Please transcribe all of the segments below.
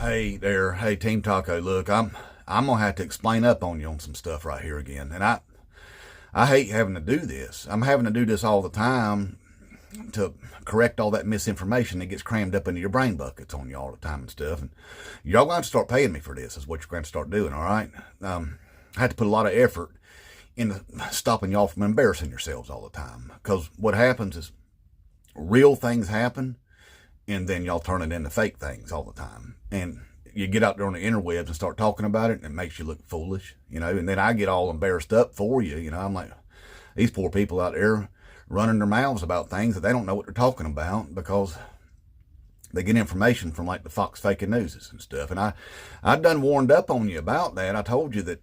Hey there, hey Team Taco. Look, I'm gonna have to explain up on you on some stuff right here again, and I hate having to do this. I'm having to do this all the time to correct all that misinformation that gets crammed up into your brain buckets on you all the time and stuff. And y'all going to start paying me for this. Is what you're going to start doing. All right. I had to put a lot of effort into stopping y'all from embarrassing yourselves all the time, because what happens is real things happen, and then y'all turn it into fake things all the time. And you get out there on the interwebs and start talking about it, and it makes you look foolish, and then I get all embarrassed up for you. I'm like, these poor people out there running their mouths about things that they don't know what they're talking about, because they get information from like the Fox fake newses and stuff. And I've done warned up on you about that. I told you that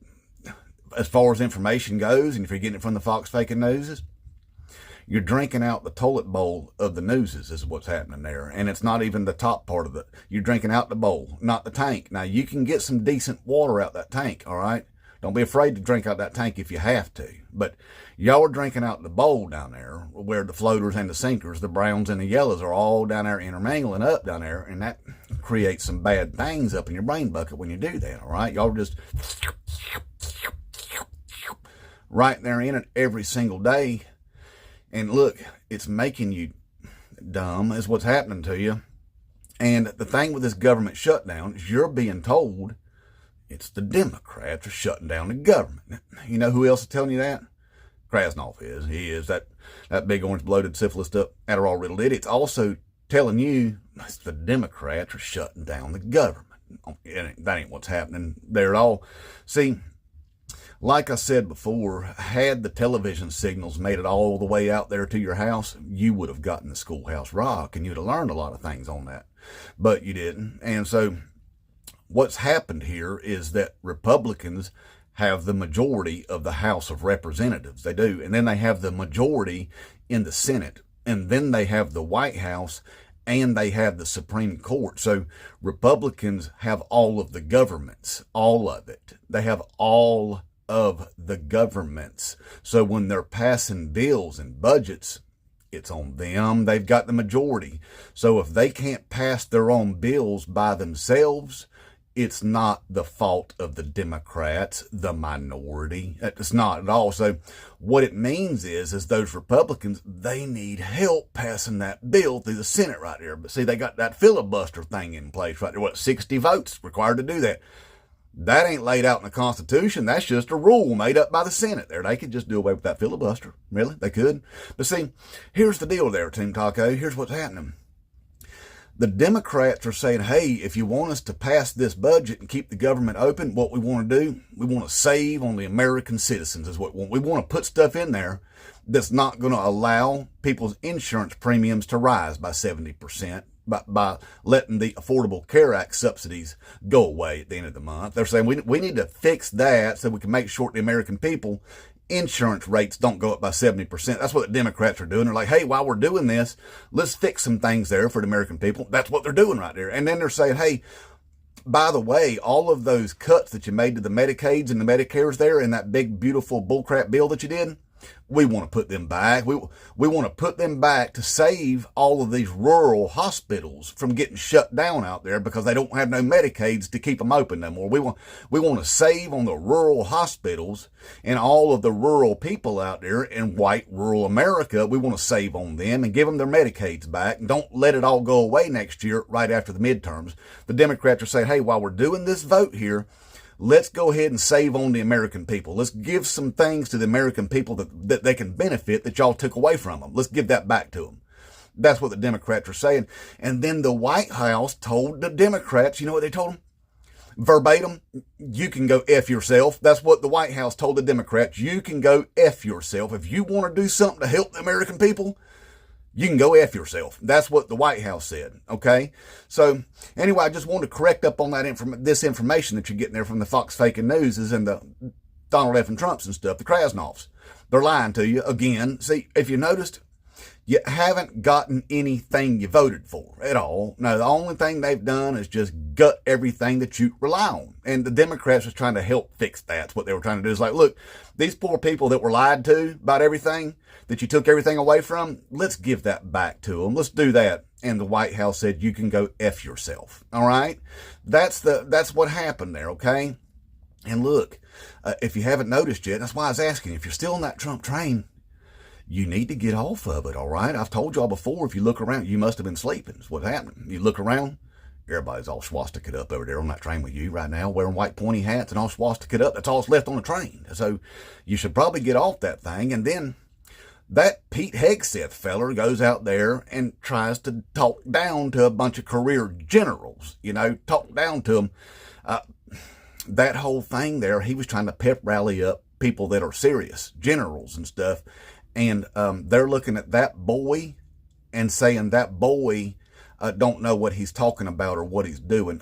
as far as information goes, and if you're getting it from the Fox fake newses, you're drinking out the toilet bowl of the newses is what's happening there. And it's not even the top part of it. You're drinking out the bowl, not the tank. Now, you can get some decent water out that tank, all right? Don't be afraid to drink out that tank if you have to. But y'all are drinking out the bowl down there, where the floaters and the sinkers, the browns and the yellows, are all down there intermingling up down there. And that creates some bad things up in your brain bucket when you do that, all right? Y'all just right there in it every single day. And look, it's making you dumb is what's happening to you. And the thing with this government shutdown is you're being told it's the Democrats are shutting down the government. You know who else is telling you that? Krasnoff is. He is. That big orange bloated syphilis up Adderall riddled idiot's also telling you it's the Democrats are shutting down the government. That ain't what's happening there at all. See, like I said before, had the television signals made it all the way out there to your house, you would have gotten the Schoolhouse Rock, and you'd have learned a lot of things on that. But you didn't. And so what's happened here is that Republicans have the majority of the House of Representatives. They do. And then they have the majority in the Senate. And then they have the White House, and they have the Supreme Court. So Republicans have all of the governments, all of it. They have all of the governments. So when they're passing bills and budgets, it's on them. They've got the majority. So if they can't pass their own bills by themselves, it's not the fault of the Democrats, the minority. It's not at all. So what it means is those Republicans, they need help passing that bill through the Senate right there. But see, they got that filibuster thing in place right there. 60 votes required to do that. That ain't laid out in the Constitution. That's just a rule made up by the Senate there. They could just do away with that filibuster. Really? They could. But see, here's the deal there, Team Taco. Here's what's happening. The Democrats are saying, hey, if you want us to pass this budget and keep the government open, what we want to do, we want to save on the American citizens is what we want. We want to put stuff in there that's not going to allow people's insurance premiums to rise by 70%. By letting the Affordable Care Act subsidies go away at the end of the month. They're saying we need to fix that so we can make sure the American people insurance rates don't go up by 70%. That's what the Democrats are doing. They're like, hey, while we're doing this, let's fix some things there for the American people. That's what they're doing right there. And then they're saying, hey, by the way, all of those cuts that you made to the Medicaids and the Medicares there in that big, beautiful bullcrap bill that you did, we want to put them back. We want to put them back to save all of these rural hospitals from getting shut down out there because they don't have no Medicaids to keep them open no more. We want to save on the rural hospitals and all of the rural people out there in white rural America. We want to save on them and give them their Medicaids back. And don't let it all go away next year right after the midterms. The Democrats are saying, hey, while we're doing this vote here, let's go ahead and save on the American people. Let's give some things to the American people that they can benefit that y'all took away from them. Let's give that back to them. That's what the Democrats are saying. And then the White House told the Democrats, you know what they told them? Verbatim, you can go F yourself. That's what the White House told the Democrats. You can go F yourself. If you want to do something to help the American people, you can go F yourself. That's what the White House said, okay? So, anyway, I just wanted to correct up on that this information that you're getting there from the Fox fake news and the Donald F. and Trumps and stuff, the Krasnoffs. They're lying to you again. See, if you noticed, you haven't gotten anything you voted for at all. No, the only thing they've done is just gut everything that you rely on. And the Democrats was trying to help fix that. That's what they were trying to do. Is like, look, these poor people that were lied to about everything, that you took everything away from, let's give that back to them. Let's do that. and the White House said, you can go F yourself. All right. That's what happened there. Okay. And look, if you haven't noticed yet, that's why I was asking, if you're still on that Trump train, you need to get off of it. All right. I've told y'all before, if you look around, you must have been sleeping. That's what's happening. You look around, everybody's all swastika up over there on that train with you right now, wearing white pointy hats and all swastika up. That's all that's left on the train. So you should probably get off that thing. And then that Pete Hegseth feller goes out there and tries to talk down to a bunch of career generals, talk down to them. That whole thing there, he was trying to pep rally up people that are serious, generals and stuff. And they're looking at that boy and saying that boy don't know what he's talking about or what he's doing.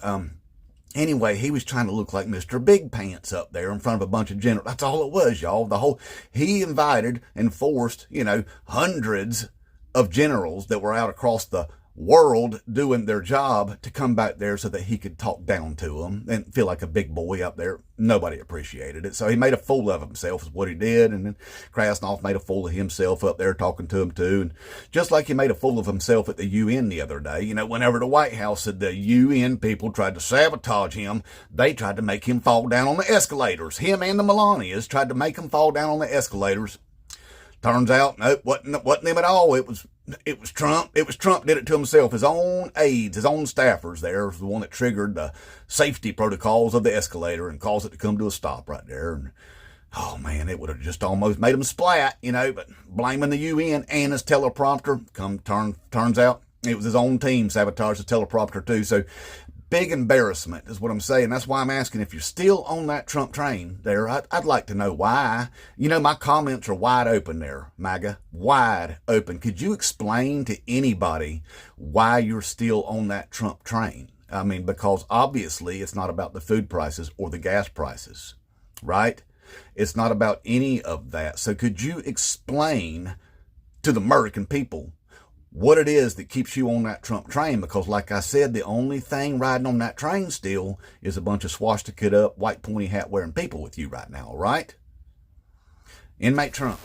Anyway, he was trying to look like Mr. Big Pants up there in front of a bunch of generals. That's all it was, y'all. He invited and forced, hundreds of generals that were out across the world doing their job to come back there so that he could talk down to them and feel like a big boy up there. Nobody appreciated it. So he made a fool of himself is what he did. And then Krasnov made a fool of himself up there talking to him too. And just like he made a fool of himself at the UN the other day, whenever the White House said the UN people tried to sabotage him, they tried to make him fall down on the escalators. Him and the Melanias tried to make him fall down on the escalators. Turns out, nope, wasn't them at all. It was Trump. It was Trump did it to himself. His own aides, his own staffers there was the one that triggered the safety protocols of the escalator and caused it to come to a stop right there. And, oh, man, it would have just almost made him splat, but blaming the UN and his teleprompter, turns out it was his own team sabotaged the teleprompter too. So big embarrassment is what I'm saying. That's why I'm asking if you're still on that Trump train there. I'd like to know why. My comments are wide open there, MAGA, wide open. Could you explain to anybody why you're still on that Trump train? I mean, because obviously it's not about the food prices or the gas prices, right? It's not about any of that. So could you explain to the American people what it is that keeps you on that Trump train? Because like I said, the only thing riding on that train still is a bunch of swastika up, white pointy hat wearing people with you right now, all right? Inmate Trump.